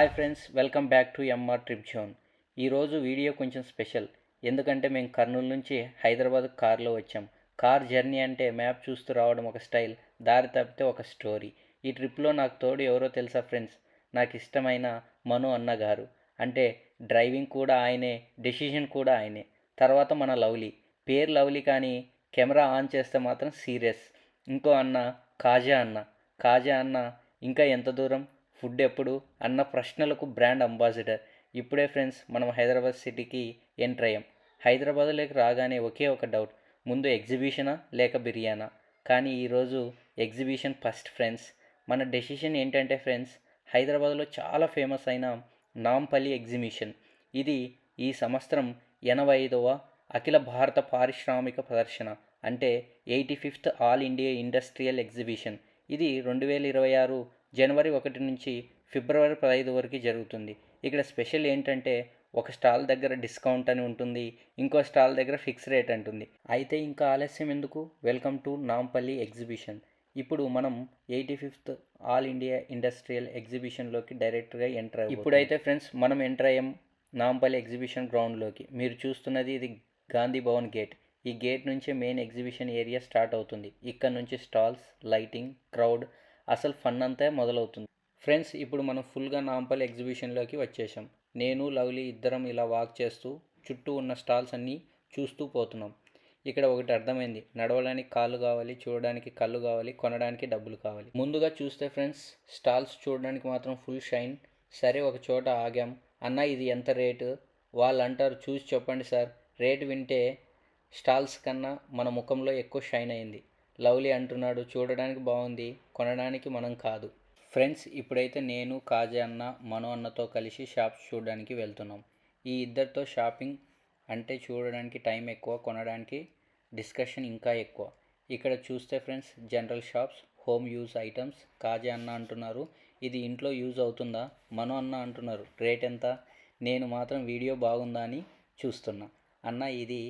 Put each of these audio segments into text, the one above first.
Hi friends, welcome back to MR trip zone. ఈరోజు video కొంచెం special. ఎందుకంటే మేము కర్నూలు నుంచి హైదరాబాద్ కార్లో వచ్చాం. కార్ జర్నీ అంటే మ్యాప్ చూస్తూ రావడం ఒక స్టైల్, దారి తప్పితే ఒక స్టోరీ. ఈ ట్రిప్లో నాకు తోడు ఎవరో తెలుసా ఫ్రెండ్స్? నాకు ఇష్టమైన మను అన్న గారు. అంటే డ్రైవింగ్ కూడా ఆయనే, డెసిషన్ కూడా ఆయనే. తర్వాత మన లవ్లీ. పేరు లవ్లీ కానీ కెమెరా ఆన్ చేస్తే మాత్రం సీరియస్. ఇంకో అన్న కాజా అన్న. కాజా అన్న ఇంకా ఎంత దూరం, ఫుడ్ ఎప్పుడు అన్న ప్రశ్నలకు బ్రాండ్ అంబాసిడర్. ఇప్పుడే ఫ్రెండ్స్ మనం హైదరాబాద్ సిటీకి ఎంటర్ అయ్యాం. హైదరాబాద్లోకి రాగానే ఒకే ఒక డౌట్, ముందు ఎగ్జిబిషనా లేక బిర్యానా? కానీ ఈరోజు ఎగ్జిబిషన్ ఫస్ట్ ఫ్రెండ్స్. మన డెసిషన్ ఏంటంటే ఫ్రెండ్స్, హైదరాబాద్లో చాలా ఫేమస్ అయిన నాంపల్లి ఎగ్జిబిషన్. ఇది ఈ సంవత్సరం 85వ అఖిల భారత పారిశ్రామిక ప్రదర్శన, అంటే 85th all India industrial exhibition. ఇది 2026 జనవరి 1 నుంచి ఫిబ్రవరి 15 వరకు జరుగుతుంది. ఇక్కడ స్పెషల్ ఏంటంటే ఒక స్టాల్ దగ్గర డిస్కౌంట్ అని ఉంటుంది, ఇంకో స్టాల్ దగ్గర ఫిక్స్ రేట్ అంటుంది. అయితే ఇంకా ఆలస్యం ఎందుకు, వెల్కమ్ టు నాంపల్లి ఎగ్జిబిషన్. ఇప్పుడు మనం 85th ఆల్ ఇండియా ఇండస్ట్రియల్ ఎగ్జిబిషన్లోకి డైరెక్ట్గా ఎంటర్ అయ్యాం. ఇప్పుడైతే ఫ్రెండ్స్ మనం ఎంటర్ అయ్యాం నాంపల్లి ఎగ్జిబిషన్ గ్రౌండ్లోకి. మీరు చూస్తున్నది ఇది గాంధీ భవన్ గేట్. ఈ గేట్ నుంచే మెయిన్ ఎగ్జిబిషన్ ఏరియా స్టార్ట్ అవుతుంది. ఇక్కడ నుంచి స్టాల్స్, లైటింగ్, క్రౌడ్, అసలు ఫన్ అంతా మొదలవుతుంది. ఫ్రెండ్స్ ఇప్పుడు మనం ఫుల్గా నాంపల్లి ఎగ్జిబిషన్లోకి వచ్చేసాం. నేను లవ్లీ ఇద్దరం ఇలా వాక్ చేస్తూ చుట్టూ ఉన్న స్టాల్స్ అన్నీ చూస్తూ పోతున్నాం. ఇక్కడ ఒకటి అర్థమైంది, నడవడానికి కాళ్ళు కావాలి, చూడడానికి కళ్ళు కావాలి, కొనడానికి డబ్బులు కావాలి. ముందుగా చూస్తే ఫ్రెండ్స్ స్టాల్స్ చూడడానికి మాత్రం ఫుల్ షైన్. సరే ఒక చోట ఆగాం. అన్న ఇది ఎంత రేటు? వాళ్ళు అంటారు చూసి చెప్పండి సార్. రేటు వింటే స్టాల్స్ కన్నా మన ముఖంలో ఎక్కువ షైన్ అయింది. లవ్లీ అంటున్నాడు చూడడానికి బాగుంది, కొనడానికి మనం కాదు. ఫ్రెండ్స్ ఇప్పుడైతే నేను కాజా అన్న మను అన్నతో కలిసి షాప్స్ చూడడానికి వెళ్తున్నాం. ఈ ఇద్దరితో షాపింగ్ అంటే చూడడానికి టైం ఎక్కువ, కొనడానికి డిస్కషన్ ఇంకా ఎక్కువ. ఇక్కడ చూస్తే friends general shops, home use items. Kaja అన్న అంటున్నారు ఇది ఇంట్లో యూజ్ అవుతుందా? మను అన్న అంటున్నారు రేట్ ఎంత? నేను మాత్రం వీడియో బాగుందా అని చూస్తున్నా. అన్న ఇది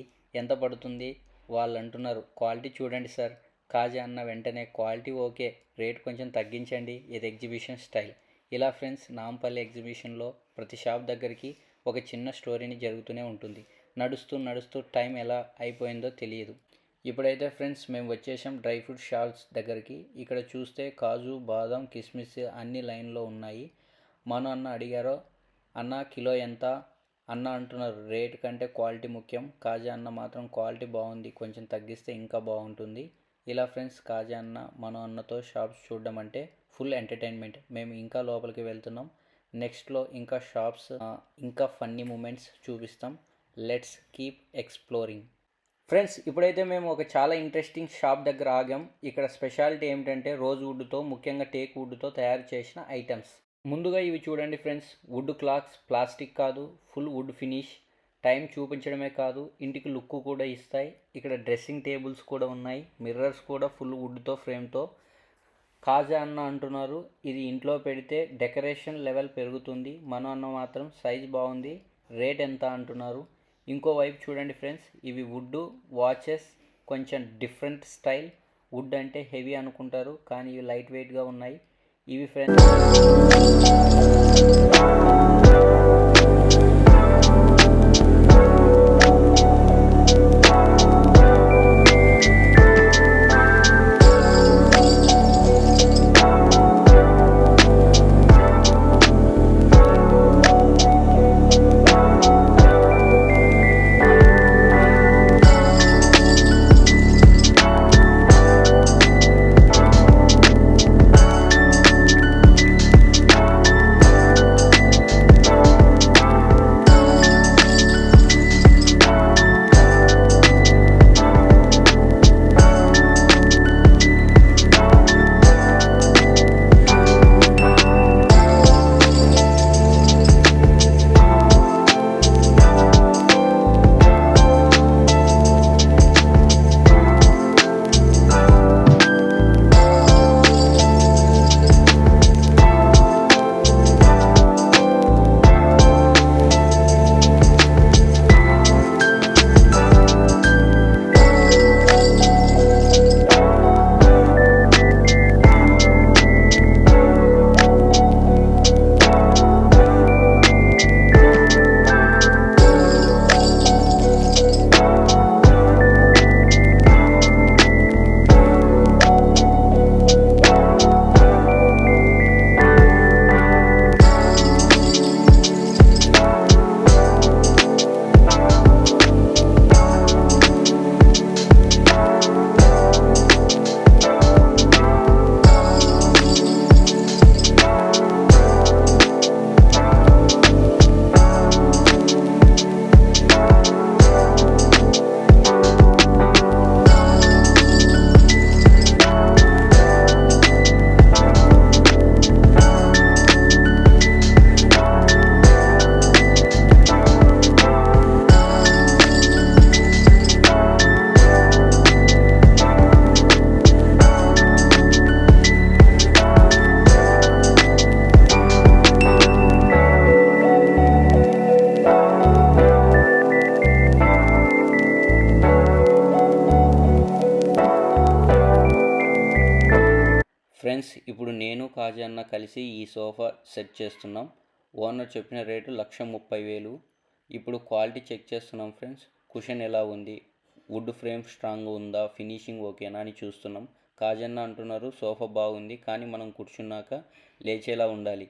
ఎంత పడుతుంది? వాళ్ళు అంటున్నారు క్వాలిటీ చూడండి సార్. కాజా అన్న వెంటనే క్వాలిటీ ఓకే, రేట్ కొంచెం తగ్గించండి, ఇది ఎగ్జిబిషన్ స్టైల్. ఇలా ఫ్రెండ్స్ నాంపల్లి ఎగ్జిబిషన్లో ప్రతి షాప్ దగ్గరికి ఒక చిన్న స్టోరీని జరుగుతూనే ఉంటుంది. నడుస్తూ నడుస్తూ టైం ఎలా అయిపోయిందో తెలియదు. ఇప్పుడైతే ఫ్రెండ్స్ మేము వచ్చేసాం డ్రై ఫ్రూట్ షాప్స్ దగ్గరికి. ఇక్కడ చూస్తే కాజు, బాదం, కిస్మిస్ అన్ని లైన్లో ఉన్నాయి. మను అన్న అడిగారో అన్న కిలో ఎంత? అన్న అంటున్నారు రేట్ కంటే క్వాలిటీ ముఖ్యం. కాజా అన్న మాత్రం క్వాలిటీ బాగుంది, కొంచెం తగ్గిస్తే ఇంకా బాగుంటుంది. ఇలా ఫ్రెండ్స్ కాజా అన్న మను అన్నతో షాప్స్ చూడడం అంటే ఫుల్ ఎంటర్టైన్మెంట్. మేము ఇంకా లోపలికి వెళ్తున్నాం. నెక్స్ట్లో ఇంకా షాప్స్, ఇంకా ఫన్నీ మూమెంట్స్ చూపిస్తాం. Let's keep exploring. ఫ్రెండ్స్ ఇప్పుడైతే మేము ఒక చాలా ఇంట్రెస్టింగ్ షాప్ దగ్గర ఆగాం. ఇక్కడ స్పెషాలిటీ ఏమిటంటే రోజ్ వుడ్తో, ముఖ్యంగా టేక్ వుడ్తో తయారు చేసిన ఐటమ్స్. ముందుగా ఇవి చూడండి ఫ్రెండ్స్, వుడ్ క్లాక్స్, ప్లాస్టిక్ కాదు, ఫుల్ వుడ్ ఫినిష్. టైం చూపించడమే కాదు ఇంటికి లుక్ కూడా ఇస్తాయి. ఇక్కడ డ్రెస్సింగ్ టేబుల్స్ కూడా ఉన్నాయి, మిర్రర్స్ కూడా ఫుల్ వుడ్తో ఫ్రేమ్తో. కాజా అన్న అంటున్నారు ఇది ఇంట్లో పెడితే డెకరేషన్ లెవెల్ పెరుగుతుంది. మను అన్న మాత్రం సైజ్ బాగుంది, రేట్ ఎంత అంటున్నారు. ఇంకో వైపు చూడండి ఫ్రెండ్స్, ఇవి వుడ్ వాచెస్, కొంచెం డిఫరెంట్ స్టైల్. వుడ్ అంటే హెవీ అనుకుంటారు కానీ ఇవి లైట్ వెయిట్గా ఉన్నాయి. ఇవి ఫ్రెండ్స్ ఫ్రెండ్స్, ఇప్పుడు నేను కాజా అన్న కలిసి ఈ సోఫా సెట్ చేస్తున్నాం. ఓనర్ చెప్పిన రేటు 1,30,000. ఇప్పుడు క్వాలిటీ చెక్ చేస్తున్నాం ఫ్రెండ్స్. కుషన్ ఎలా ఉంది, వుడ్ ఫ్రేమ్ స్ట్రాంగ్ ఉందా, ఫినిషింగ్ ఓకేనా అని చూస్తున్నాం. కాజన్న అంటున్నారు సోఫా బాగుంది, కానీ మనం కూర్చున్నాక లేచేలా ఉండాలి.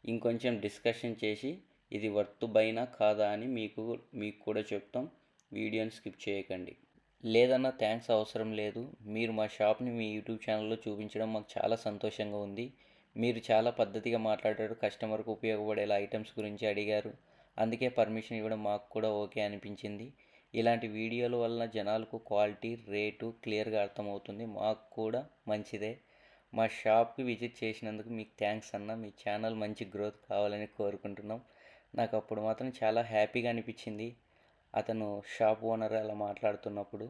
ఇంకొంచెం డిస్కషన్ చేసి ఇది వర్త్ బైనా కాదా అని మీకు కూడా చెప్తాం. వీడియోని స్కిప్ చేయకండి. లేదన్నా థ్యాంక్స్ అవసరం లేదు. మీరు మా షాప్ని మీ యూట్యూబ్ ఛానల్లో చూపించడం మాకు చాలా సంతోషంగా ఉంది. మీరు చాలా పద్ధతిగా మాట్లాడారు. కస్టమర్కు ఉపయోగపడేలా ఐటమ్స్ గురించి అడిగారు. అందుకే పర్మిషన్ ఇవ్వడం మాకు కూడా ఓకే అనిపించింది. ఇలాంటి వీడియోల వలన జనాలకు క్వాలిటీ, రేటు క్లియర్గా అర్థమవుతుంది. మాకు కూడా మంచిదే. మా షాప్కి విజిట్ చేసినందుకు మీకు థ్యాంక్స్ అన్న. మీ ఛానల్ మంచి గ్రోత్ కావాలని కోరుకుంటున్నాం. నాకు అప్పుడు మాత్రం చాలా హ్యాపీగా అనిపించింది అతను షాప్ ఓనర్ అలా మాట్లాడుతున్నప్పుడు.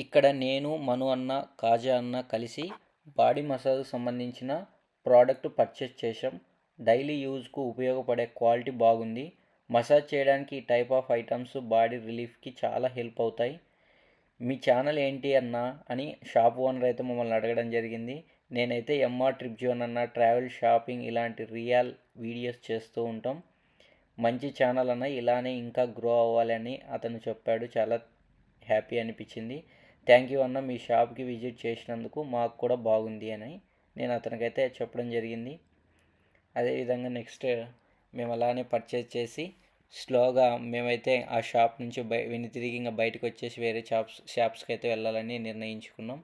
ఇక్కడ నేను, మను అన్న, కాజా అన్న కలిసి బాడీ మసాజ్కి సంబంధించిన ప్రోడక్ట్ పర్చేస్ చేసాం. డైలీ యూజ్కు ఉపయోగపడే క్వాలిటీ బాగుంది. మసాజ్ చేయడానికి ఈ టైప్ ఆఫ్ ఐటమ్స్ బాడీ రిలీఫ్కి చాలా హెల్ప్ అవుతాయి. మీ ఛానల్ ఏంటి అన్న అని షాప్ ఓనర్ అయితే మమ్మల్ని అడగడం జరిగింది. నేనైతే ఎంఆర్ ట్రిప్ జోన్ అన్న, ట్రావెల్, షాపింగ్ ఇలాంటి రియల్ వీడియోస్ చేస్తూ ఉంటాం. మంచి ఛానల్ అన్న, ఇలానే ఇంకా గ్రో అవ్వాలని అతను చెప్పాడు. చాలా హ్యాపీ అనిపించింది. థ్యాంక్ యూ అన్న, మీ షాప్కి విజిట్ చేసినందుకు మాకు కూడా బాగుంది అని నేను అతనికైతే చెప్పడం జరిగింది. అదేవిధంగా నెక్స్ట్ మేము అలానే పర్చేజ్ చేసి స్లోగా మేమైతే ఆ షాప్ నుంచి తిరిగి ఇంకా బయటకు వచ్చేసి వేరే షాప్స్కి అయితే వెళ్ళాలని నిర్ణయించుకున్నాం.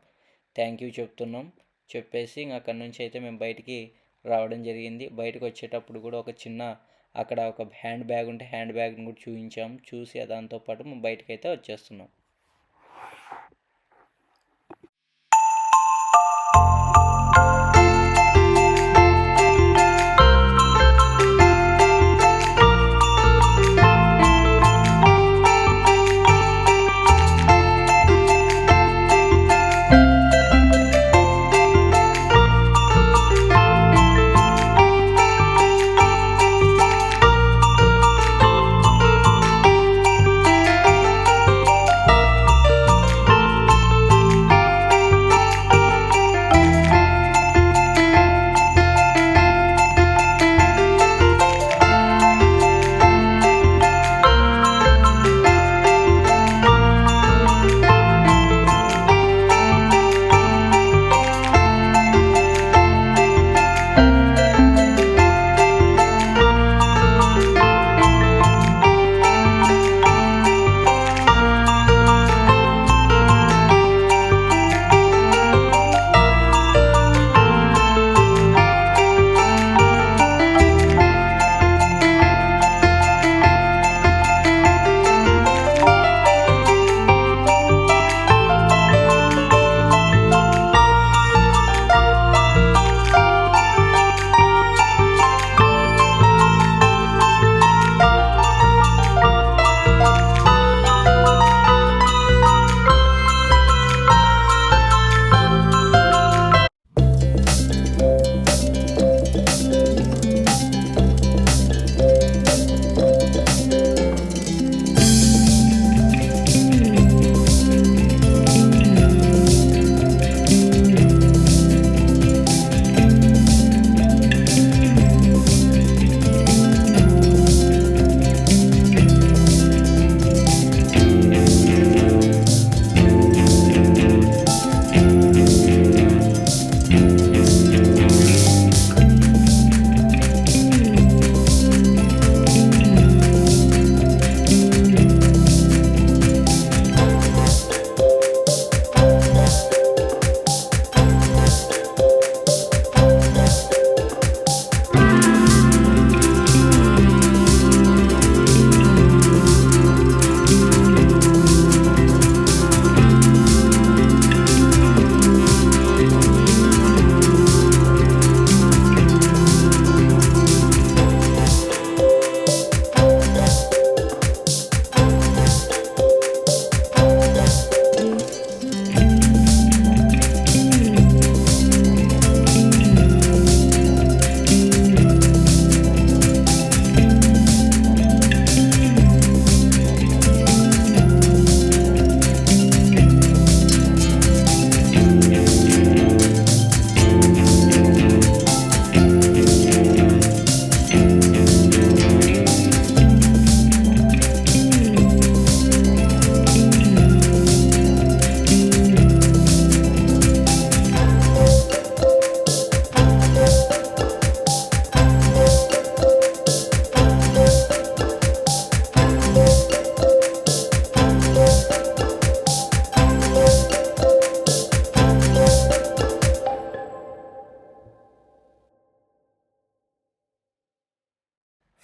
థ్యాంక్ యూ చెప్తున్నాం. చెప్పేసి ఇంకా అక్కడి నుంచి అయితే మేము బయటికి రావడం జరిగింది. బయటకు వచ్చేటప్పుడు కూడా అక్కడ ఒక హ్యాండ్ బ్యాగ్ ఉంటే హ్యాండ్ బ్యాగ్ని కూడా చూపించాం. చూసి దాంతోపాటు మేము బయటకు అయితే వచ్చేస్తున్నాం.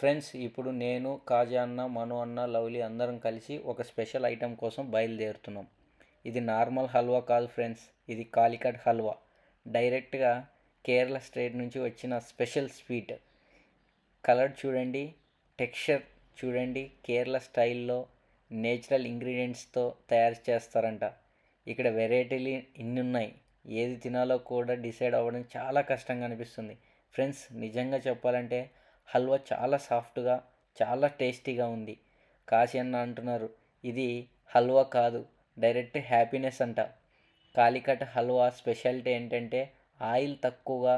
ఫ్రెండ్స్, ఇప్పుడు నేను, కాజా అన్న, మను అన్న, లవ్లీ అందరం కలిసి ఒక స్పెషల్ ఐటెం కోసం బయలుదేరుతున్నాం. ఇది నార్మల్ హల్వా కాదు ఫ్రెండ్స్, ఇది కాలికట్ హల్వా. డైరెక్ట్గా కేరళ స్టేట్ నుంచి వచ్చిన స్పెషల్ స్వీట్. కలర్ చూడండి, టెక్స్చర్ చూడండి, కేరళ స్టైల్లో నేచురల్ ఇంగ్రీడియంట్స్తో తయారు చేస్తారంట. ఇక్కడ వెరైటీలు ఇన్ని ఉన్నాయి, ఏది తినాలో కూడా డిసైడ్ అవ్వడం చాలా కష్టంగా అనిపిస్తుంది. ఫ్రెండ్స్, నిజంగా చెప్పాలంటే హల్వా చాలా సాఫ్ట్గా, చాలా టేస్టీగా ఉంది. కాశీ అన్న అంటున్నారు, ఇది హల్వా కాదు, డైరెక్ట్ హ్యాపీనెస్ అంట. కాలికట్ హల్వా స్పెషాలిటీ ఏంటంటే ఆయిల్ తక్కువగా,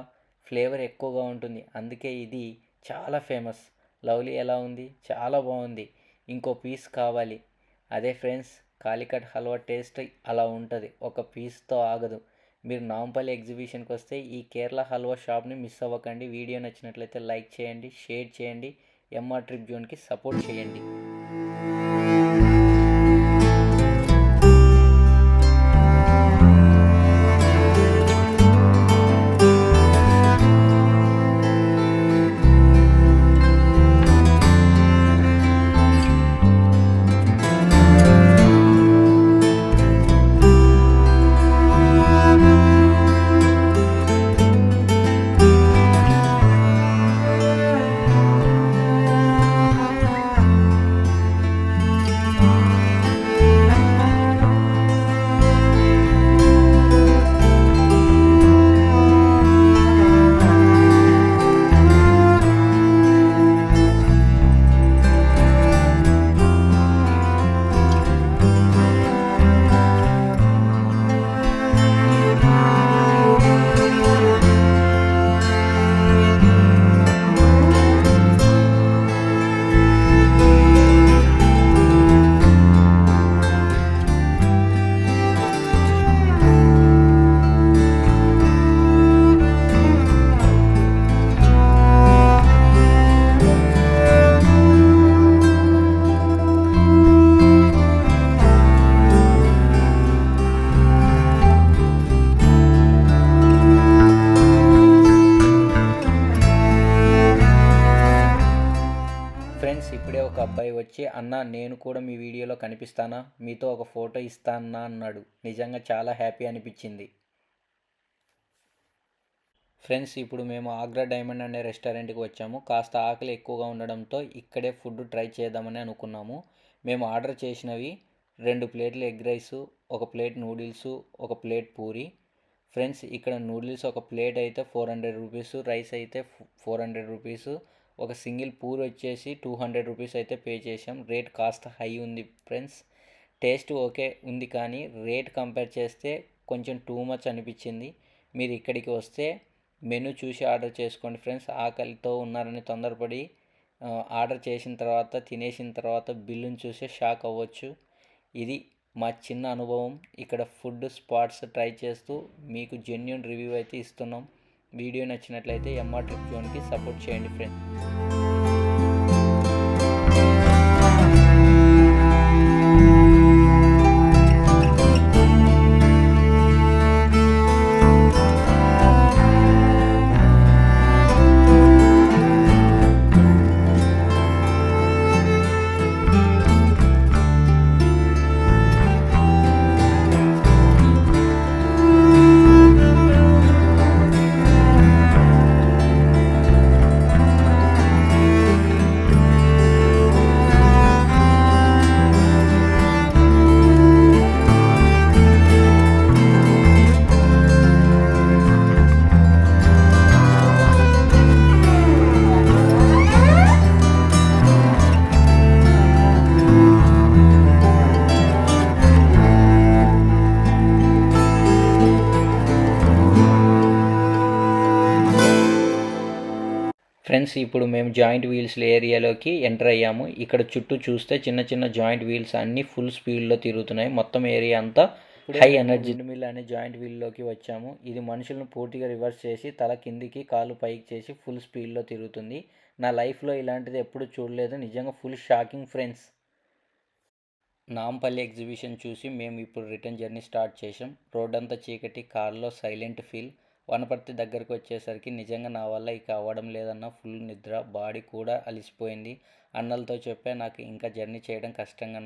ఫ్లేవర్ ఎక్కువగా ఉంటుంది, అందుకే ఇది చాలా ఫేమస్. లవ్లీ ఎలా ఉంది? చాలా బాగుంది, ఇంకో పీస్ కావాలి. అదే ఫ్రెండ్స్, కాలికట్ హల్వా టేస్ట్ అలా ఉంటుంది, ఒక పీస్తో ఆగదు. మీరు నాంపల్లి ఎగ్జిబిషన్కి వస్తే ఈ కేరళ హల్వా షాప్ని మిస్ అవ్వకండి. వీడియో నచ్చినట్లయితే లైక్ చేయండి, షేర్ చేయండి, ఎంఆర్ ట్రిప్ జోన్కి సపోర్ట్ చేయండి. ఫ్రెండ్స్, ఇప్పుడే ఒక అబ్బాయి వచ్చి, అన్న నేను కూడా మీ వీడియోలో కనిపిస్తానా, మీతో ఒక ఫోటో ఇస్తానా అన్నాడు. నిజంగా చాలా హ్యాపీ అనిపించింది. ఫ్రెండ్స్, ఇప్పుడు మేము ఆగ్రా డైమండ్ అనే రెస్టారెంట్కి వచ్చాము. కాస్త ఆకలి ఎక్కువగా ఉండడంతో ఇక్కడే ఫుడ్ ట్రై చేద్దామని అనుకున్నాము. మేము ఆర్డర్ చేసినవి 2 ప్లేట్లు egg rice, 1 plate noodles, 1 plate puri. Friends, ఇక్కడ నూడిల్స్ ఒక ప్లేట్ అయితే 400 రూపీస్, రైస్ అయితే 400 రూపీస్, ఒక సింగిల్ పూరి వచ్చేసి 200 రూపీస్ అయితే పే చేసాం. రేట్ కాస్త హై ఉంది ఫ్రెండ్స్. టేస్ట్ ఓకే ఉంది, కానీ రేట్ కంపేర్ చేస్తే కొంచెం టూ మచ్ అనిపించింది. మీరు ఇక్కడికి వస్తే మెనూ చూసి ఆర్డర్ చేసుకోండి ఫ్రెండ్స్. ఆకలితో ఉన్నారని తొందరపడి ఆర్డర్ చేసిన తర్వాత, తినేసిన తర్వాత బిల్లును చూసి షాక్ అవ్వచ్చు. ఇది మా చిన్న అనుభవం. ఇక్కడ ఫుడ్ స్పాట్స్ ట్రై చేస్తూ మీకు జెన్యూన్ రివ్యూ అయితే ఇస్తున్నాం. వీడియో నచ్చినట్లయితే ఎంఆర్ ట్రిప్ జోన్కి సపోర్ట్ చేయండి ఫ్రెండ్స్. ఫ్రెండ్స్, ఇప్పుడు మేము జాయింట్ వీల్స్ ఏరియాలోకి ఎంటర్ అయ్యాము. ఇక్కడ చుట్టూ చూస్తే చిన్న చిన్న జాయింట్ వీల్స్ అన్నీ ఫుల్ స్పీడ్లో తిరుగుతున్నాయి. మొత్తం ఏరియా అంతా హై ఎనర్జీ మిల్ అనే జాయింట్ వీల్లోకి వచ్చాము. ఇది మనుషులను పూర్తిగా రివర్స్ చేసి తల కిందికి కాలు పైకి చేసి ఫుల్ స్పీడ్లో తిరుగుతుంది. నా లైఫ్లో ఇలాంటిది ఎప్పుడు చూడలేదు, నిజంగా full shocking friends. Nampally exhibition చూసి మేము ఇప్పుడు రిటర్న్ జర్నీ స్టార్ట్ చేసాం. రోడ్ అంతా చీకటి, కార్లో సైలెంట్ ఫీల్. వనపర్తి దగ్గరికి వచ్చేసరికి నిజంగా నా వల్ల ఇక అవ్వడం లేదన్న, ఫుల్ నిద్ర, బాడీ కూడా అలిసిపోయింది. అన్నలతో చెప్పా, నాకు ఇంకా జర్నీ చేయడం కష్టంగా,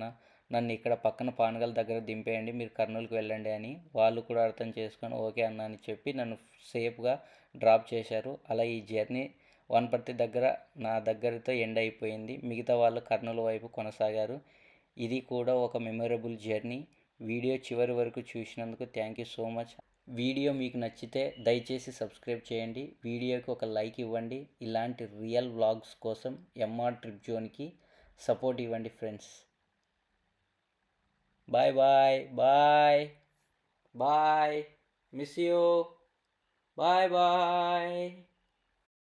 నన్ను ఇక్కడ పక్కన పానగల్ దగ్గర దింపేయండి, మీరు కర్నూలుకి వెళ్ళండి అని. వాళ్ళు కూడా అర్థం చేసుకొని ఓకే అన్న అని చెప్పి నన్ను సేఫ్గా డ్రాప్ చేశారు. అలా ఈ జర్నీ వనపర్తి దగ్గర నా దగ్గరతో ఎండ్ అయిపోయింది. మిగతా వాళ్ళు కర్నూలు వైపు కొనసాగారు. ఇది కూడా ఒక మెమొరబుల్ జర్నీ. వీడియో చివరి వరకు చూసినందుకు thank you so much. Video మీకు నచ్చితే దయచేసి సబ్స్క్రైబ్ చేయండి, వీడియోకి ఒక లైక్ ఇవ్వండి. ఇలాంటి రియల్ వ్లాగ్స్ కోసం ఎంఆర్ ట్రిప్ జోన్కి సపోర్ట్ ఇవ్వండి friends. Bye bye bye bye, miss you, bye bye.